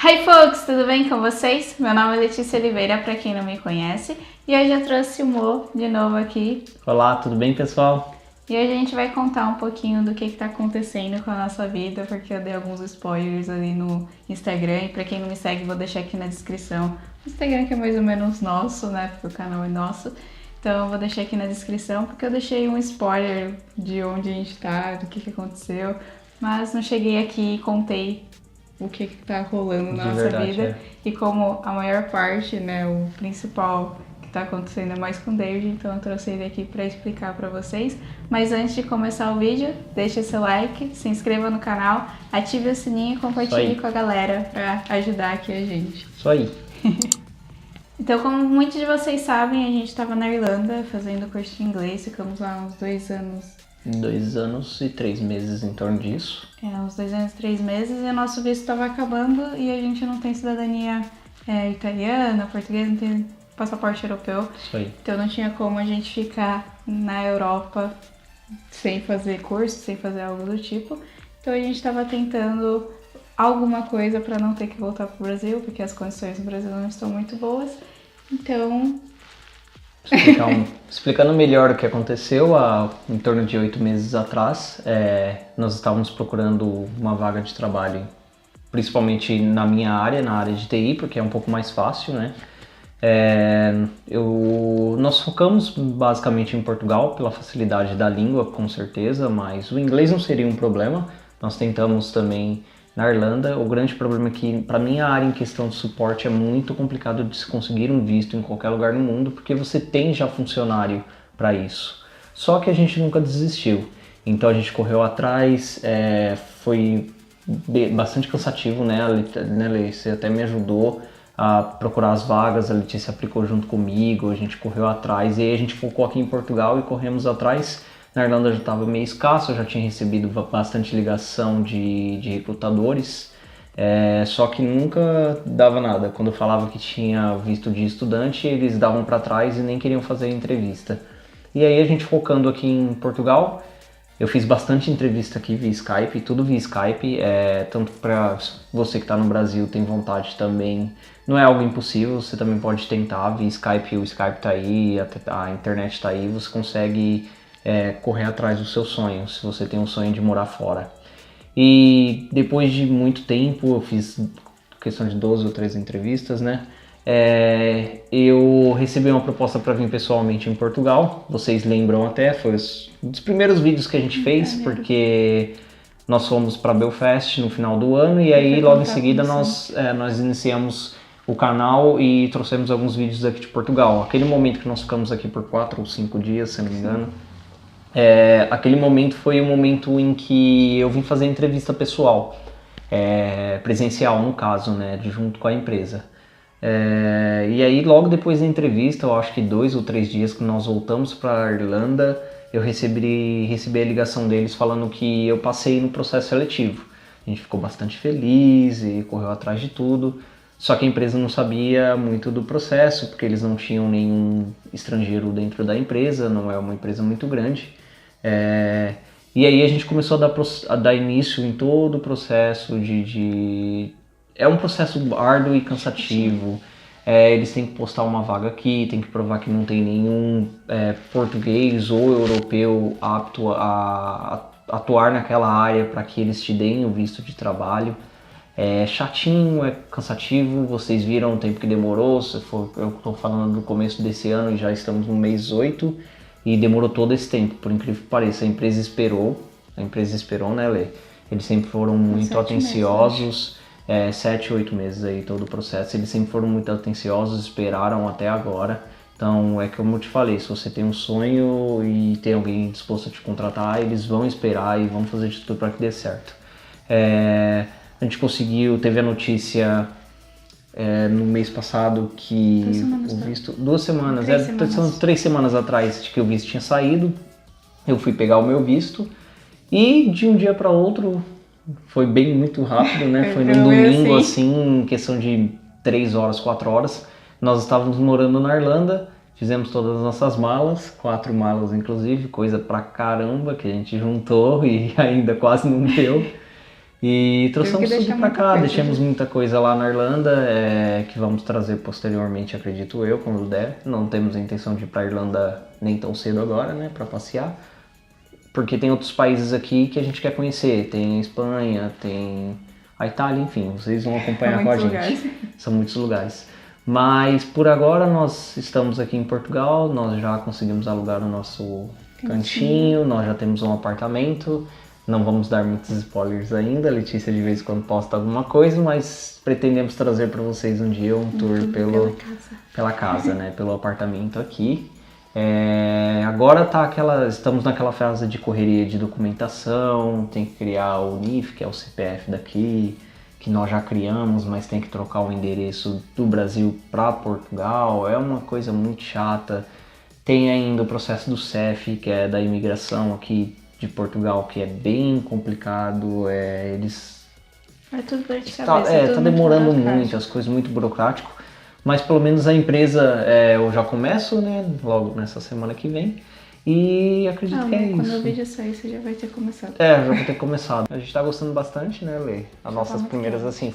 Hi folks, tudo bem com vocês? Meu nome é Letícia Oliveira, para quem não me conhece, e hoje eu trouxe o Mo de novo aqui. Olá, tudo bem, pessoal? E hoje a gente vai contar um pouquinho do que está acontecendo com a nossa vida, porque eu dei alguns spoilers ali no Instagram, e para quem não me segue vou deixar aqui na descrição. O Instagram que é mais ou menos nosso, né, porque o canal é nosso. Então eu vou deixar aqui na descrição, porque eu deixei um spoiler de onde a gente tá, do que aconteceu, mas não cheguei aqui e contei o que tá rolando na nossa vida. E como a maior parte, né, o principal que tá acontecendo é mais com o David, então eu trouxe ele aqui pra explicar pra vocês. Mas antes de começar o vídeo, deixa seu like, se inscreva no canal, ative o sininho e compartilhe com a galera pra ajudar aqui a gente. Isso aí. Então, como muitos de vocês sabem, a gente estava na Irlanda fazendo curso de inglês, ficamos lá uns 2 anos. 2 anos e 3 meses em torno disso. Uns 2 anos e 3 meses, e o nosso visto estava acabando e a gente não tem cidadania italiana, portuguesa, não tem passaporte europeu. Isso aí. Então não tinha como a gente ficar na Europa sem fazer curso, sem fazer algo do tipo. Então a gente estava tentando alguma coisa para não ter que voltar para o Brasil, porque as condições no Brasil não estão muito boas. Então... Explicando melhor o que aconteceu, há em torno de 8 meses atrás, nós estávamos procurando uma vaga de trabalho, principalmente na minha área, na área de TI, porque é um pouco mais fácil, né? Nós focamos basicamente em Portugal, pela facilidade da língua, com certeza, mas o inglês não seria um problema. Nós tentamos também na Irlanda. O grande problema é que, para mim, a área em questão de suporte é muito complicado de se conseguir um visto em qualquer lugar no mundo, porque você tem já funcionário para isso. Só que a gente nunca desistiu. Então a gente correu atrás, foi bastante cansativo, né? Você até me ajudou a procurar as vagas, a Letícia aplicou junto comigo, a gente correu atrás, e aí a gente focou aqui em Portugal e corremos atrás. Na Irlanda já estava meio escasso, eu já tinha recebido bastante ligação de recrutadores, só que nunca dava nada. Quando eu falava que tinha visto de estudante, eles davam para trás e nem queriam fazer entrevista. E aí a gente focando aqui em Portugal, eu fiz bastante entrevista aqui via Skype, tudo via Skype, tanto para você que está no Brasil, tem vontade também, não é algo impossível, você também pode tentar via Skype, o Skype está aí, a internet está aí, você consegue correr atrás do seu sonho, se você tem um sonho de morar fora. E depois de muito tempo, eu fiz questão de 12 ou 13 entrevistas, né? Eu recebi uma proposta para vir pessoalmente em Portugal. Vocês lembram até, foi um dos primeiros vídeos que a gente fez, porque nós fomos para Belfast no final do ano e aí logo em seguida nós iniciamos o canal e trouxemos alguns vídeos aqui de Portugal. Aquele momento que nós ficamos aqui por 4 ou 5 dias, se não me engano, aquele momento foi o momento em que eu vim fazer entrevista pessoal, presencial no caso, né, junto com a empresa. E aí logo depois da entrevista, eu acho que 2 ou 3 dias que nós voltamos para a Irlanda, eu recebi a ligação deles falando que eu passei no processo seletivo. A gente ficou bastante feliz e correu atrás de tudo, só que a empresa não sabia muito do processo, porque eles não tinham nenhum estrangeiro dentro da empresa, não é uma empresa muito grande. E aí a gente começou a dar início em todo o processo é um processo árduo e cansativo. Eles têm que postar uma vaga aqui, tem que provar que não tem nenhum português ou europeu apto a atuar naquela área para que eles te deem o visto de trabalho. É chatinho, é cansativo, vocês viram o tempo que demorou, eu estou falando do começo desse ano e já estamos no mês 8 e demorou todo esse tempo, por incrível que pareça. A empresa esperou, né, Lê? Eles sempre foram muito atenciosos. 7, 8 meses aí todo o processo, eles sempre foram muito atenciosos, esperaram até agora. Então é como eu te falei, se você tem um sonho e tem alguém disposto a te contratar, eles vão esperar e vão fazer de tudo para que dê certo. A gente teve a notícia no mês passado que o visto... 2 semanas, 3 semanas atrás de que o visto tinha saído. Eu fui pegar o meu visto e de um dia para outro... Foi muito rápido, né? Foi num domingo, assim, em questão de 3 horas, 4 horas. Nós estávamos morando na Irlanda, fizemos todas as nossas malas, 4 malas inclusive, coisa pra caramba que a gente juntou e ainda quase não deu. E trouxemos tudo pra cá, deixamos né? muita coisa lá na Irlanda, que vamos trazer posteriormente, acredito eu, quando der. Não temos a intenção de ir pra Irlanda nem tão cedo agora, né, pra passear. Porque tem outros países aqui que a gente quer conhecer. Tem a Espanha, tem a Itália, enfim, vocês vão acompanhar com a gente. Lugares. São muitos lugares. Mas por agora nós estamos aqui em Portugal, nós já conseguimos alugar o nosso cantinho, nós já temos um apartamento. Não vamos dar muitos spoilers ainda, a Letícia de vez em quando posta alguma coisa, mas pretendemos trazer para vocês um dia um tour pela casa, né? Pelo apartamento aqui. Agora estamos naquela fase de correria de documentação, tem que criar o NIF, que é o CPF daqui, que nós já criamos, mas tem que trocar o endereço do Brasil para Portugal, é uma coisa muito chata. Tem ainda o processo do CEF, que é da imigração aqui de Portugal, que é bem complicado, eles... É tudo dor de cabeça. Tá demorando muito, as coisas muito burocrático, mas pelo menos a empresa eu já começo, né, logo nessa semana que vem, e acredito que é isso. Quando o vídeo sair, você já vai ter começado. Já vou ter começado. A gente tá gostando bastante, né, Lê? As nossas primeiras, assim,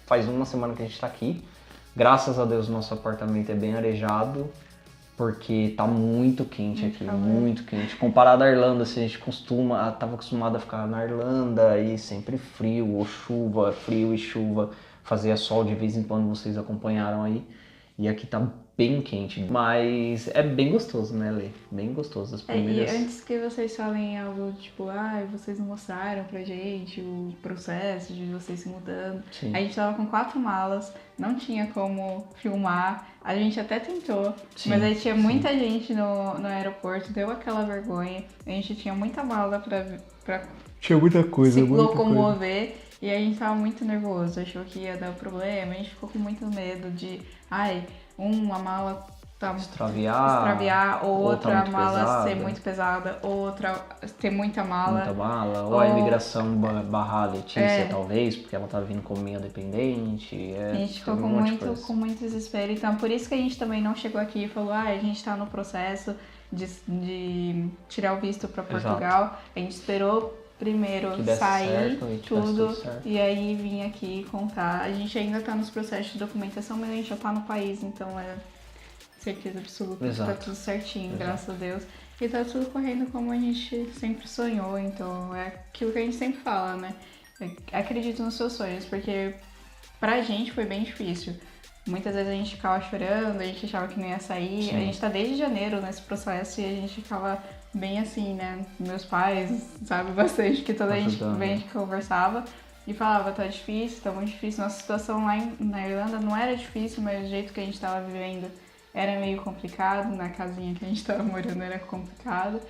faz uma semana que a gente tá aqui. Graças a Deus, nosso apartamento é bem arejado, porque tá muito quente aqui, muito quente. Comparado à Irlanda, se a gente tava acostumado a ficar na Irlanda e sempre frio ou chuva, frio e chuva, fazia sol de vez em quando, vocês acompanharam aí. E aqui tá bem quente, mas é bem gostoso, né, Lê? Bem gostoso as primeiras... E antes que vocês falem algo tipo, vocês não mostraram pra gente o processo de vocês se mudando. Sim. A gente tava com 4 malas, não tinha como filmar, a gente até tentou, mas aí tinha muita gente no aeroporto, deu aquela vergonha, a gente tinha muita mala pra tinha muita coisa, se locomover. E a gente tava muito nervoso, achou que ia dar problema, a gente ficou com muito medo de, uma mala extraviar, outra mala pesada. ser muito pesada, outra ter muita mala. Muita mala, ou a imigração barrar a Letícia, talvez, porque ela tá vindo como minha dependente. A gente ficou com muito desespero, então por isso que a gente também não chegou aqui e falou, a gente tá no processo de tirar o visto pra Portugal. Exato. A gente esperou primeiro sair tudo e aí vim aqui contar. A gente ainda tá nos processos de documentação, mas a gente já tá no país, então é certeza absoluta que tá tudo certinho, graças a Deus. E tá tudo correndo como a gente sempre sonhou, então é aquilo que a gente sempre fala, né? Acredito nos seus sonhos, porque pra gente foi bem difícil. Muitas vezes a gente ficava chorando, a gente achava que não ia sair. Sim. A gente tá desde janeiro nesse processo e a gente ficava bem assim, né? Meus pais sabem bastante que toda a gente conversava e falava, tá difícil, tá muito difícil. Nossa situação lá na Irlanda não era difícil, mas o jeito que a gente tava vivendo era meio complicado. Na casinha que a gente tava morando era complicado.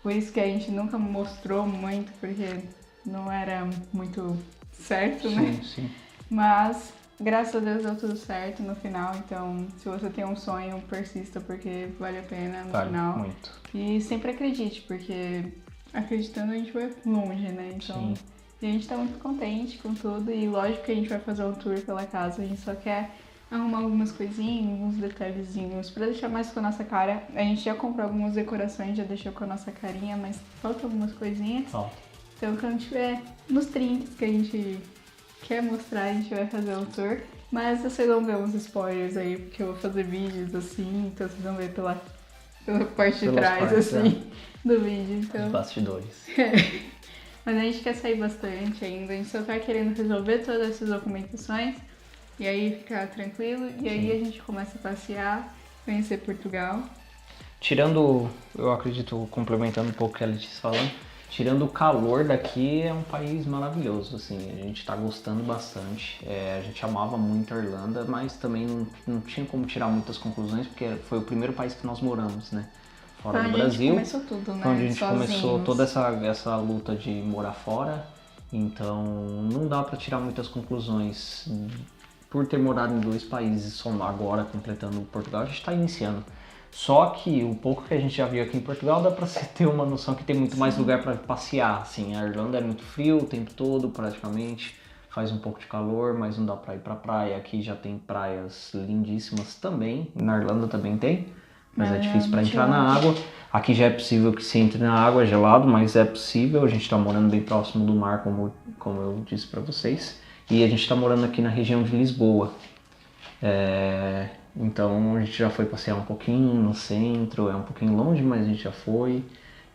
Por isso que a gente nunca mostrou muito, porque não era muito certo, né? Sim. Mas graças a Deus deu tudo certo no final, então se você tem um sonho, persista, porque vale a pena no final. Muito. E sempre acredite, porque acreditando a gente vai longe, né? Então, e a gente tá muito contente com tudo e lógico que a gente vai fazer um tour pela casa, a gente só quer arrumar algumas coisinhas, alguns detalhezinhos pra deixar mais com a nossa cara. A gente já comprou algumas decorações, já deixou com a nossa carinha, mas falta algumas coisinhas. Então quando tiver nos trinques que a gente quer mostrar, a gente vai fazer um tour, mas vocês vão ver uns spoilers aí, porque eu vou fazer vídeos assim, então vocês vão ver pela parte de trás, assim, do vídeo. Então... Os bastidores. Mas a gente quer sair bastante ainda, a gente só tá querendo resolver todas essas documentações, e aí ficar tranquilo, e aí a gente começa a passear, conhecer Portugal. Tirando, eu acredito, complementando um pouco o que a Letícia falando, tirando o calor daqui, é um país maravilhoso, assim, a gente tá gostando bastante. A gente amava muito a Irlanda, mas também não tinha como tirar muitas conclusões, porque foi o primeiro país que nós moramos, né? Fora do Brasil. Começou tudo, né? Foi onde a gente começou toda essa luta de morar fora, então não dá pra tirar muitas conclusões. Por ter morado em 2 países, só agora completando Portugal, a gente tá iniciando. Só que o pouco que a gente já viu aqui em Portugal dá pra você ter uma noção que tem muito mais lugar pra passear, assim. A Irlanda é muito frio o tempo todo, praticamente. Faz um pouco de calor, mas não dá pra ir pra praia. Aqui já tem praias lindíssimas também. Na Irlanda também tem. mas é difícil para entrar na água. Aqui já é possível que se entre na água, é gelado, mas é possível. A gente está morando bem próximo do mar, como eu disse para vocês. E a gente está morando aqui na região de Lisboa. Então a gente já foi passear um pouquinho no centro, é um pouquinho longe, mas a gente já foi.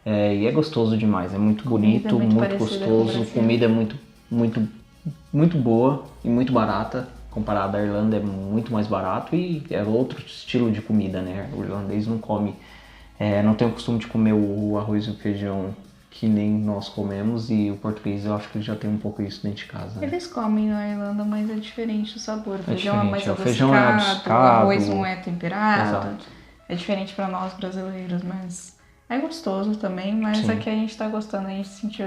E é gostoso demais, é muito bonito, muito gostoso. Comida é muito boa e muito barata. Comparado à Irlanda, é muito mais barato e é outro estilo de comida, né? O irlandês não come, não tem o costume de comer o arroz e o feijão que nem nós comemos, e o português eu acho que ele já tem um pouco isso dentro de casa, né? Eles comem na Irlanda, mas é diferente o sabor. O feijão é mais o feijão é adocicado, o arroz não é temperado. Exato. É diferente para nós brasileiros, mas é gostoso também. Mas Sim. Aqui a gente tá gostando, a gente se sentiu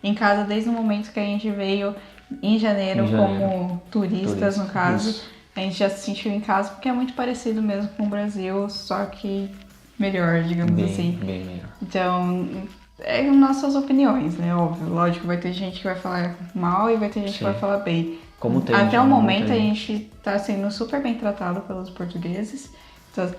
em casa desde o momento que a gente veio em janeiro. Como turistas, no caso. Isso. A gente já se sentiu em casa porque é muito parecido mesmo com o Brasil, só que melhor, digamos assim. Bem melhor. Então, nossas opiniões, né? Óbvio, lógico, vai ter gente que vai falar mal e vai ter gente que vai falar bem. Como tem, até o momento a gente tá sendo super bem tratado pelos portugueses. Tá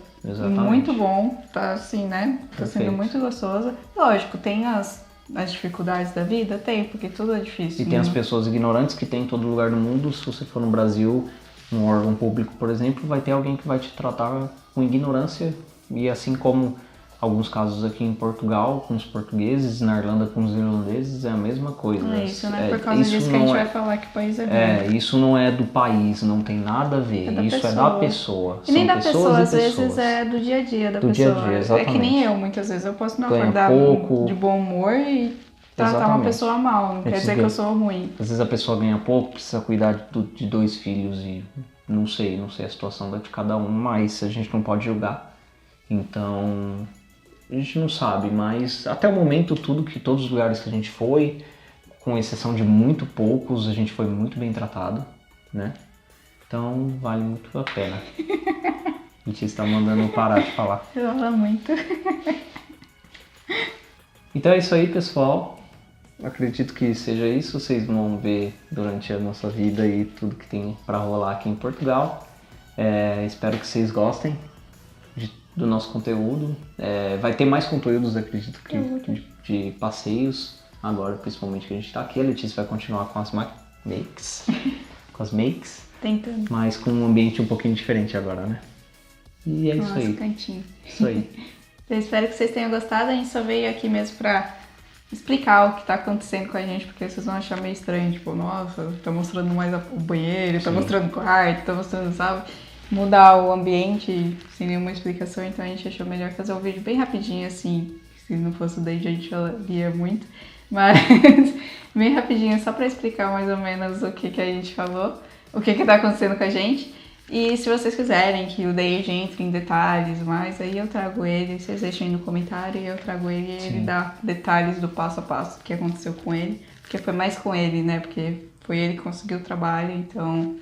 muito bom, tá assim, né? Tá sendo muito gostoso. Lógico, tem as dificuldades da vida? Tem, porque tudo é difícil. E tem as pessoas ignorantes que tem em todo lugar do mundo. Se você for no Brasil, num órgão público, por exemplo, vai ter alguém que vai te tratar com ignorância. E assim como alguns casos aqui em Portugal, com os portugueses, na Irlanda com os irlandeses, é a mesma coisa. É isso, né? Por causa disso que a gente vai falar que o país é bom. Isso não é do país, não tem nada a ver. Isso é da pessoa. E nem da pessoa, às vezes é do dia a dia da pessoa. Dia a dia, exatamente. É que nem eu, muitas vezes. Eu posso não acordar de bom humor e tratar uma pessoa mal. Não quer dizer que eu sou ruim. Às vezes a pessoa ganha pouco, precisa cuidar de 2 filhos e não sei a situação de cada um, mas a gente não pode julgar. Então, a gente não sabe, mas até o momento todos os lugares que a gente foi, com exceção de muito poucos, a gente foi muito bem tratado, né? Então vale muito a pena. A gente está mandando eu parar de falar. Eu amo muito. Então é isso aí, pessoal. Acredito que seja isso. Vocês vão ver durante a nossa vida aí tudo que tem para rolar aqui em Portugal. Espero que vocês gostem do nosso conteúdo. Vai ter mais conteúdos, acredito, de passeios, agora principalmente que a gente tá aqui. A Letícia vai continuar com as makes, tentando, mas com um ambiente um pouquinho diferente agora, né? E é isso aí. Cantinho. Isso aí. Eu espero que vocês tenham gostado. A gente só veio aqui mesmo pra explicar o que tá acontecendo com a gente, porque vocês vão achar meio estranho, tipo, nossa, tá mostrando mais o banheiro, tá mostrando o quarto, tá mostrando, sabe? Mudar o ambiente sem nenhuma explicação, então a gente achou melhor fazer um vídeo bem rapidinho, assim. Se não fosse o David, a gente lia muito, mas bem rapidinho, só pra explicar mais ou menos o que a gente falou, o que tá acontecendo com a gente. E se vocês quiserem que o David entre em detalhes mais, aí eu trago ele, vocês deixem aí no comentário e eu trago ele e ele dá detalhes do passo a passo que aconteceu com ele, porque foi mais com ele, né, porque foi ele que conseguiu o trabalho, então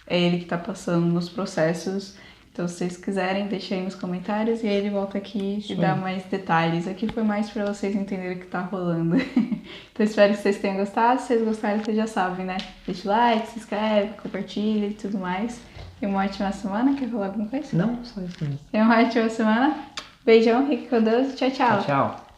é ele que tá passando nos processos. Então, se vocês quiserem, deixem aí nos comentários e ele volta aqui e dá mais detalhes. Aqui foi mais pra vocês entenderem o que tá rolando. Então, espero que vocês tenham gostado. Se vocês gostaram, vocês já sabem, né? Deixa o like, se inscreve, compartilha e tudo mais. Tenha uma ótima semana. Quer falar alguma coisa? Não, só isso mesmo. Tenha uma ótima semana. Beijão, fique com Deus. Tchau, tchau. Tchau, tchau.